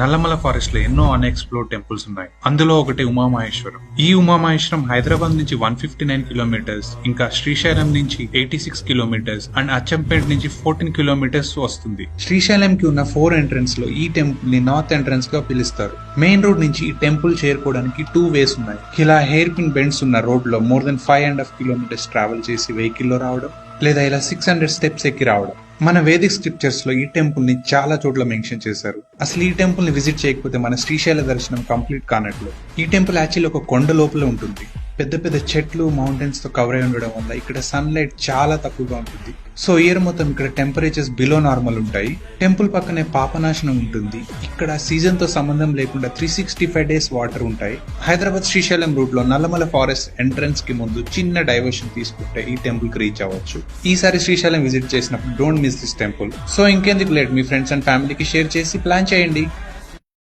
Nallamala forest లో ఎన్నో unexplored temples ఉన్నాయి. అందులో ఒకటి ఉమామహేశ్వరం. ఈ ఉమామహేశ్వరం హైదరాబాద్ నుంచి 159 కిలోమీటర్స్, ఇంకా శ్రీశైలం నుంచి 86 కిలోమీటర్స్ అండ్ అచ్చంపేట్ నుంచి 14 కిలోమీటర్స్ వస్తుంది. శ్రీశైలం కి ఉన్న 4 ఎంట్రన్స్ లో ఈ టెంపుల్ ని నార్త్ ఎంట్రన్స్ గా పిలుస్తారు. మెయిన్ రోడ్ నుంచి ఈ టెంపుల్ చేరుకోవడానికి 2 వేస్ ఉన్నాయి. ఇలా హెయిర్ పిన్ బెండ్స్ ఉన్న రోడ్ లో మోర్ దెన్ 5.5 కిలోమీటర్స్ ట్రావెల్ చేసి వెహికల్ లో రావడం, లేదా ఇలా 600 స్టెప్స్ ఎక్కి రావడం. మన వేదిక్ స్క్రిప్చర్స్ లో ఈ టెంపుల్ ని చాలా చోట్ల మెన్షన్ చేశారు. అసలు ఈ టెంపుల్ ని విజిట్ చేయకపోతే మన శ్రీశైల దర్శనం కంప్లీట్ కానట్లు. ఈ టెంపుల్ యాక్చువల్లీ ఒక కొండ లోపల ఉంటుంది. పెద్ద పెద్ద చెట్లు, మౌంటైన్స్ తో కవర్ అయి ఉండడం వల్ల ఇక్కడ సన్ లైట్ చాలా తక్కువగా ఉంటుంది. సో ఇయర్ మొత్తం ఇక్కడ టెంపరేచర్స్ బిలో నార్మల్ ఉంటాయి. టెంపుల్ పక్కనే పాపనాశనం ఉంటుంది. ఇక్కడ సీజన్ తో సంబంధం లేకుండా 365 డేస్ వాటర్ ఉంటాయి. హైదరాబాద్ శ్రీశైలం రూట్ లో నల్లమల ఫారెస్ట్ ఎంట్రన్స్ కి ముందు చిన్న డైవర్షన్ తీసుకుంటే ఈ టెంపుల్ కి రీచ్ అవ్వచ్చు. ఈసారి శ్రీశైలం విజిట్ చేసినప్పుడు don't miss this temple. So ఇంకెందుకు లేట్, మీ ఫ్రెండ్స్ అండ్ ఫ్యామిలీకి షేర్ చేసి ప్లాన్ చేయండి.